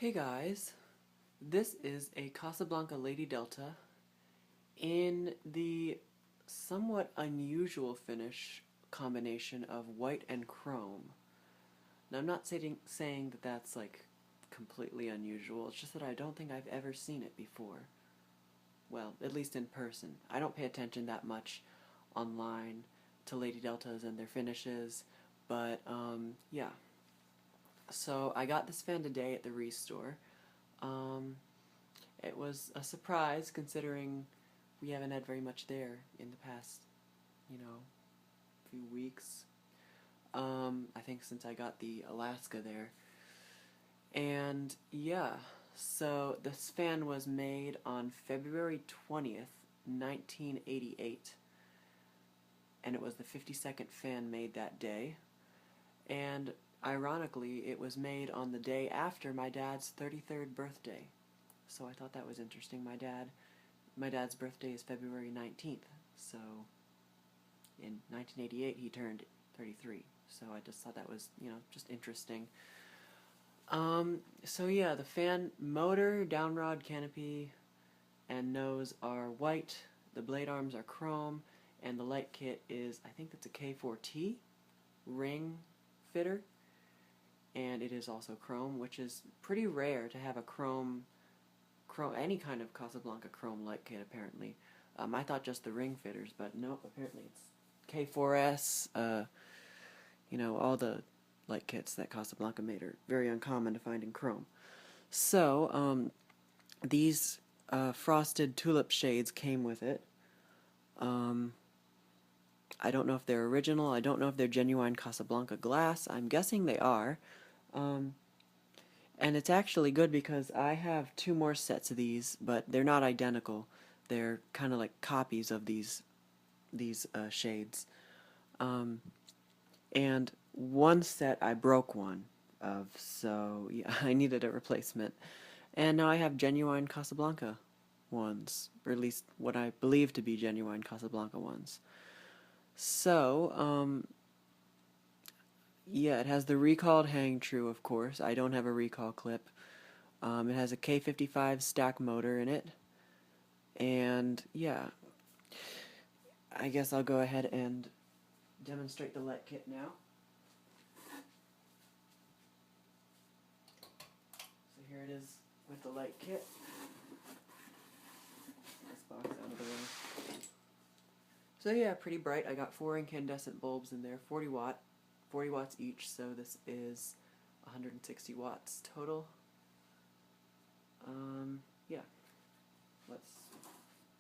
Hey guys, this is a Casablanca Lady Delta in the somewhat unusual finish combination of white and chrome. Now I'm not saying that that's like completely unusual, it's just that I don't think I've ever seen it before. Well, at least in person. I don't pay attention that much online to Lady Deltas and their finishes, but yeah. So I got this fan today at the Restore. It was a surprise considering we haven't had very much there in the past, few weeks. I think since I got the Alaska there. And yeah, so this fan was made on February 20th, 1988. And it was the 52nd fan made that day. And ironically, it was made on the day after my dad's 33rd birthday. So I thought that was interesting. My dad's birthday is February 19th. So in 1988 he turned 33. So I just thought that was, just interesting. So yeah, the fan motor, downrod, canopy, and nose are white. The blade arms are chrome, and the light kit is, I think that's a K4T ring fitter, and it is also chrome, which is pretty rare to have a chrome, any kind of Casablanca chrome light kit apparently. I thought just the ring fitters, but no, apparently it's K4S, all the light kits that Casablanca made are very uncommon to find in chrome. So, these frosted tulip shades came with it. I don't know if they're original, I don't know if they're genuine Casablanca glass, I'm guessing they are. And it's actually good because I have two more sets of these, but they're not identical. They're kind of like copies of these shades. And one set I broke one of, so yeah, I needed a replacement. And now I have genuine Casablanca ones, or at least what I believe to be genuine Casablanca ones. So, yeah, it has the recalled hang true, of course. I don't have a recall clip. It has a K55 stack motor in it. And, yeah, I guess I'll go ahead and demonstrate the light kit now. So here it is with the light kit. This box out of the way. So yeah, pretty bright. I got 4 incandescent bulbs in there, 40 watts each, so this is 160 watts total. Yeah. Let's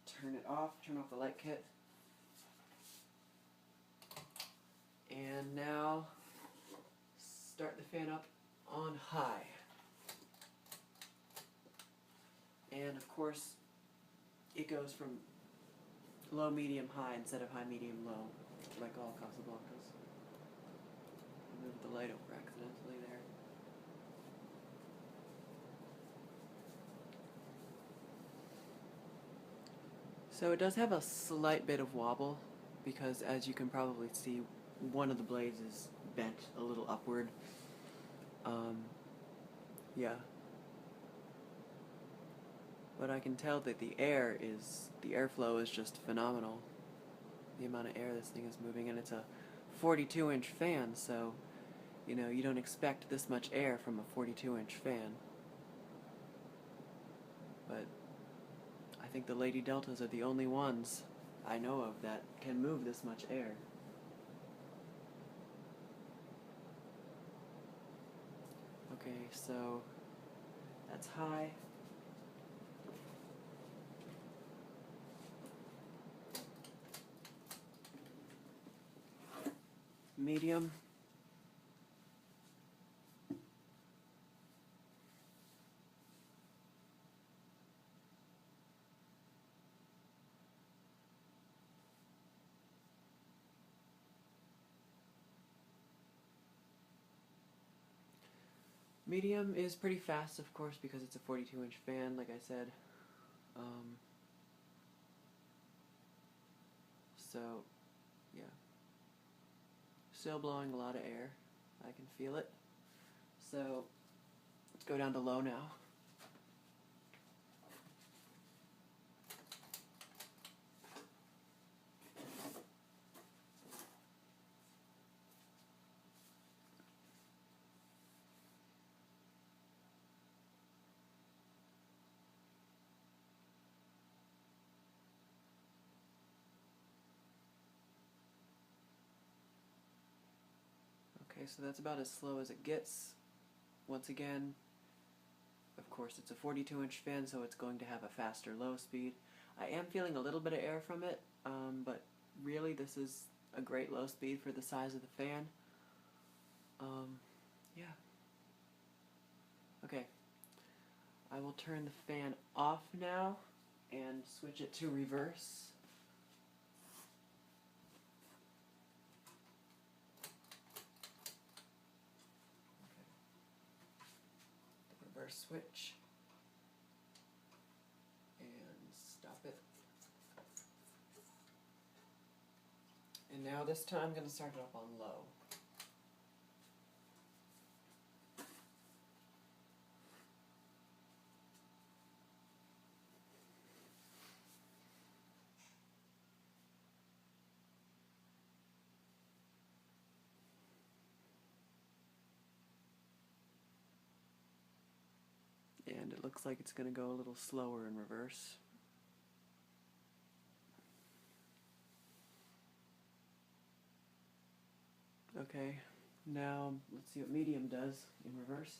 turn off the light kit. And now, start the fan up on high. And of course, it goes from low, medium, high instead of high, medium, low, like all Casablancas. I moved the light over accidentally there. So it does have a slight bit of wobble, because as you can probably see, one of the blades is bent a little upward. Yeah. But I can tell that the airflow is just phenomenal. The amount of air this thing is moving, and it's a 42-inch fan, so, you don't expect this much air from a 42-inch fan. But I think the Lady Deltas are the only ones I know of that can move this much air. Okay, so that's high. Medium. Medium is pretty fast, of course, because it's a 42-inch fan, like I said. So, yeah. Still blowing a lot of air. I can feel it. So, Let's go down to low now. Okay, so that's about as slow as it gets. Once again, of course it's a 42-inch fan, so it's going to have a faster low speed. I am feeling a little bit of air from it, but really this is a great low speed for the size of the fan. Yeah. Okay. I will turn the fan off now and switch it to reverse. Reverse switch and stop it. And now this time I'm going to start it up on low. And it looks like it's going to go a little slower in reverse. Okay, now let's see what medium does in reverse.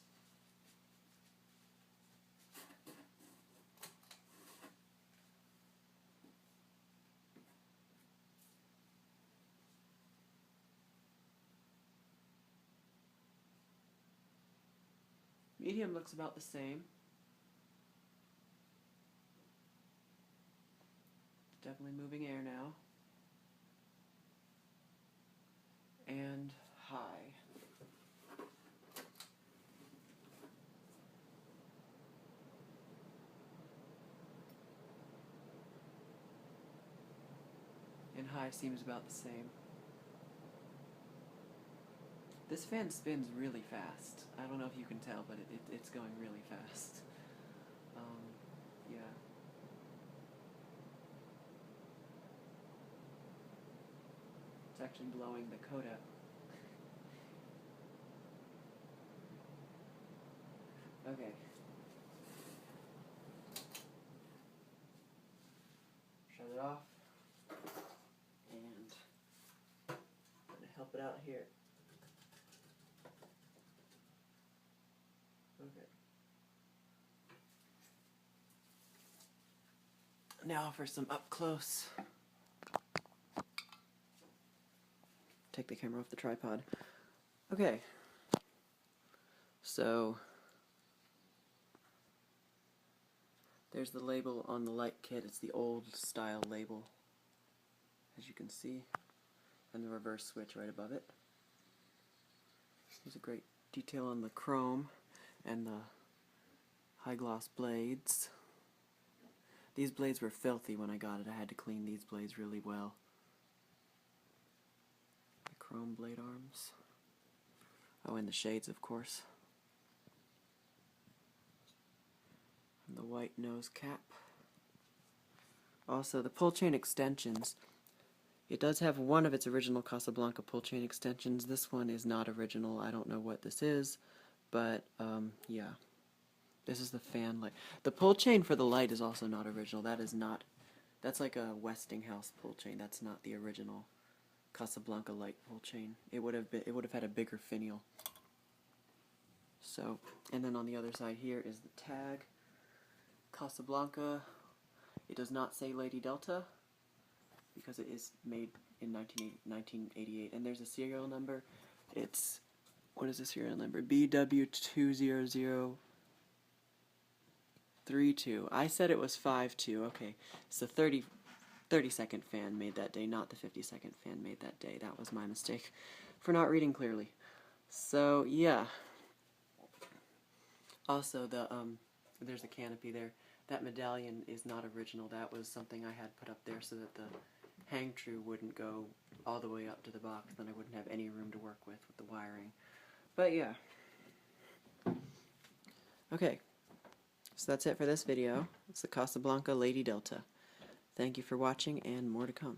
Medium looks about the same. Definitely moving air now. And high. And high seems about the same. This fan spins really fast. I don't know if you can tell, but it's going really fast. Yeah. It's actually blowing the coat out. Okay. Shut it off. And I'm going to help it out here. Okay. Now for some up close. Take the camera off the tripod. Okay. So there's the label on the light kit. It's the old style label, as you can see, and the reverse switch right above it. There's a great detail on the chrome and the high gloss blades. These blades were filthy when I got it. I had to clean these blades really well. The chrome blade arms. Oh, and the shades, of course. And the white nose cap. Also, the pull chain extensions. It does have one of its original Casablanca pull chain extensions. This one is not original. I don't know what this is, but yeah. This is the fan light. The pull chain for the light is also not original. That's like a Westinghouse pull chain. That's not the original Casablanca light pull chain. It would have had a bigger finial. So, and then on the other side here is the tag. Casablanca. It does not say Lady Delta because it is made in 1988, and there's a serial number. It's, what is the serial number? BW20032. I said it was 52. Okay, so 30-second fan made that day, not the 50-second fan made that day. That was my mistake for not reading clearly. So yeah. Also, there's a canopy there. That medallion is not original. That was something I had put up there so that the hang true wouldn't go all the way up to the box. Then I wouldn't have any room to work with the wiring. But yeah. Okay, so that's it for this video. It's the Casablanca Lady Delta. Thank you for watching, and more to come.